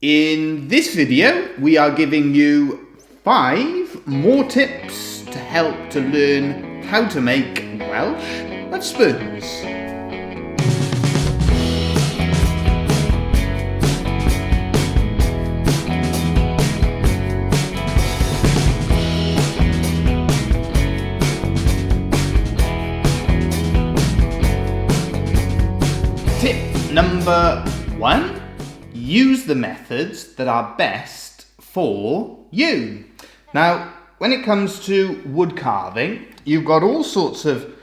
In this video, we are giving you 5 more tips to help to learn how to make Welsh love spoons. Tip number 1. Use the methods that are best for you. Now, when it comes to wood carving, you've got all sorts of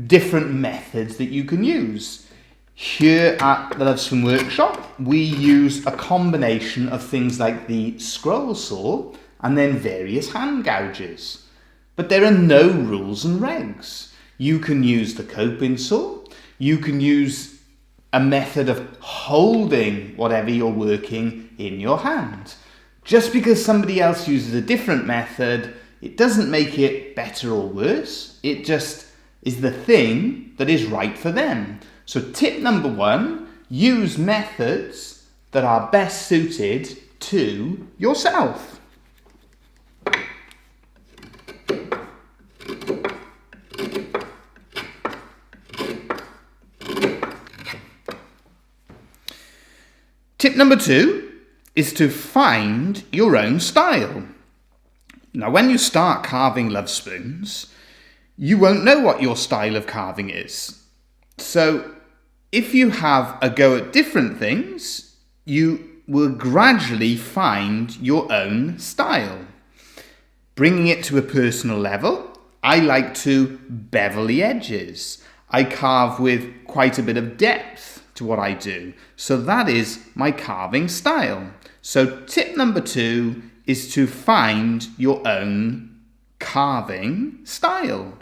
different methods that you can use. Here at the Lovespoon Workshop, we use a combination of things like the scroll saw and then various hand gouges. But there are no rules and regs. You can use the coping saw, you can use a method of holding whatever you're working in your hand. Just because somebody else uses a different method, it doesn't make it better or worse. It just is the thing that is right for them. So tip number 1, use methods that are best suited to yourself. Tip number 2 is to find your own style. Now, when you start carving love spoons, you won't know what your style of carving is. So, if you have a go at different things, you will gradually find your own style. Bringing it to a personal level, I like to bevel the edges. I carve with quite a bit of depth to what I do. So that is my carving style. So tip number 2 is to find your own carving style.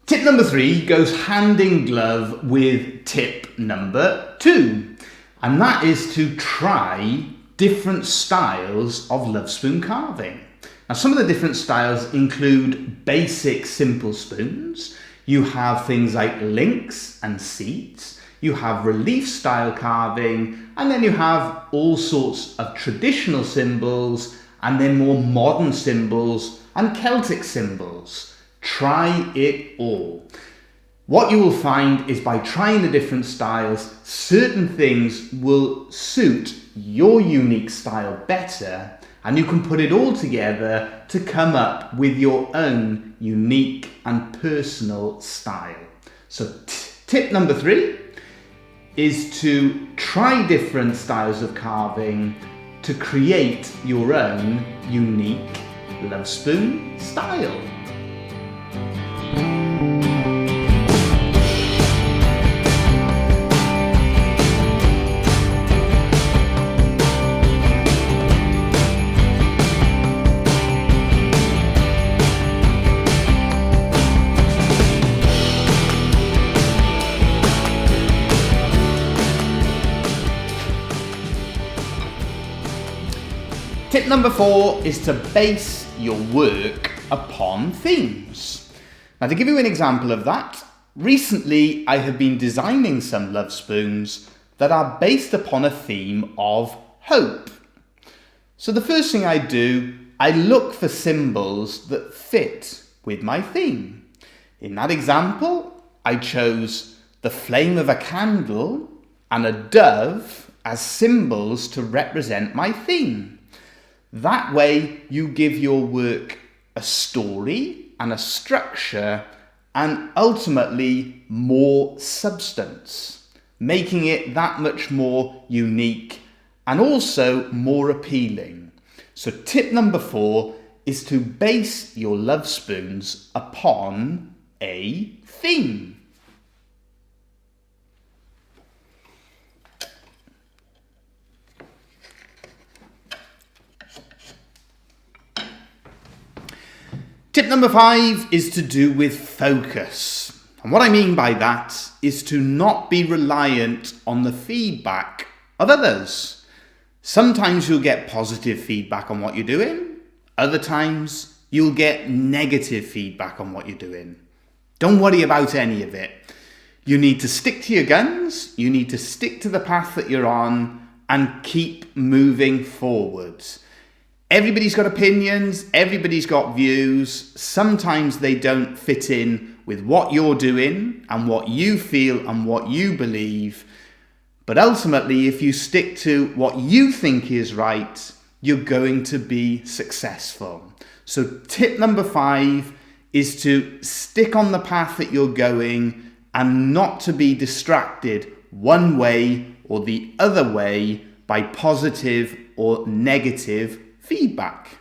Tip number 3 goes hand in glove with tip number 2, and that is to try different styles of love spoon carving. Now, some of the different styles include basic simple spoons. You have things like links and seats. You have relief style carving, and then you have all sorts of traditional symbols, and then more modern symbols and Celtic symbols. Try it all. What you will find is by trying the different styles, certain things will suit your unique style better, and you can put it all together to come up with your own unique and personal style. So tip number 3 is to try different styles of carving to create your own unique love spoon style. Tip number 4 is to base your work upon themes. Now, to give you an example of that, recently I have been designing some love spoons that are based upon a theme of hope. So the first thing I do, I look for symbols that fit with my theme. In that example, I chose the flame of a candle and a dove as symbols to represent my theme. That way you give your work a story and a structure and ultimately more substance, making it that much more unique and also more appealing. So tip number 4 is to base your love spoons upon a theme. Tip number 5 is to do with focus. And what I mean by that is to not be reliant on the feedback of others. Sometimes you'll get positive feedback on what you're doing. Other times you'll get negative feedback on what you're doing. Don't worry about any of it. You need to stick to your guns, you need to stick to the path that you're on and keep moving forwards. Everybody's got opinions, everybody's got views. Sometimes they don't fit in with what you're doing and what you feel and what you believe. But ultimately, if you stick to what you think is right, you're going to be successful. So tip number 5 is to stick on the path that you're going and not to be distracted one way or the other way by positive or negative feedback.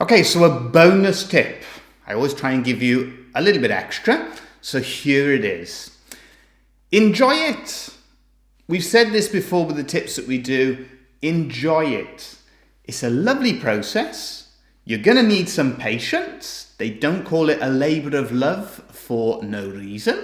Okay, so a bonus tip. I always try and give you a little bit extra, so here it is. Enjoy it. We've said this before with the tips that we do. Enjoy it. It's a lovely process. You're going to need some patience. They don't call it a labour of love for no reason.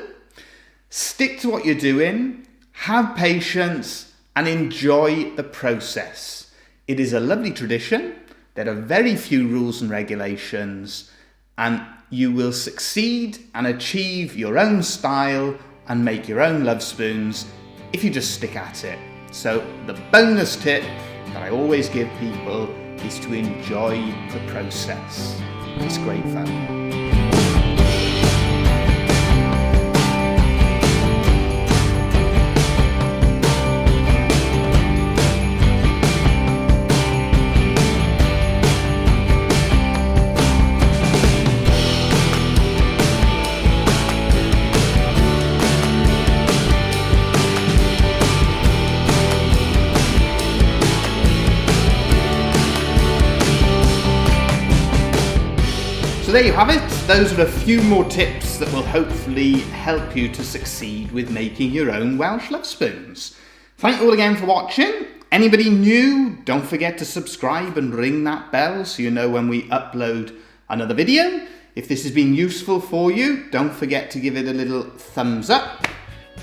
Stick to what you're doing, have patience, and enjoy the process. It is a lovely tradition. There are very few rules and regulations, and you will succeed and achieve your own style and make your own love spoons if you just stick at it. So the bonus tip that I always give people is to enjoy the process. It's great fun. So there you have it. Those are a few more tips that will hopefully help you to succeed with making your own Welsh love spoons. Thank you all again for watching. Anybody new, don't forget to subscribe and ring that bell so you know when we upload another video. If this has been useful for you, don't forget to give it a little thumbs up.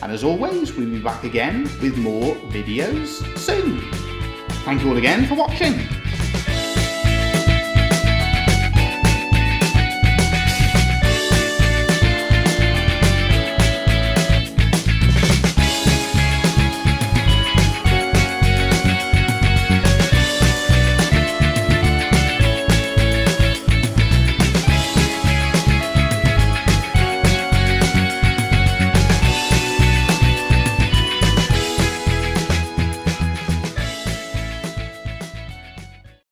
And as always, we'll be back again with more videos soon. Thank you all again for watching.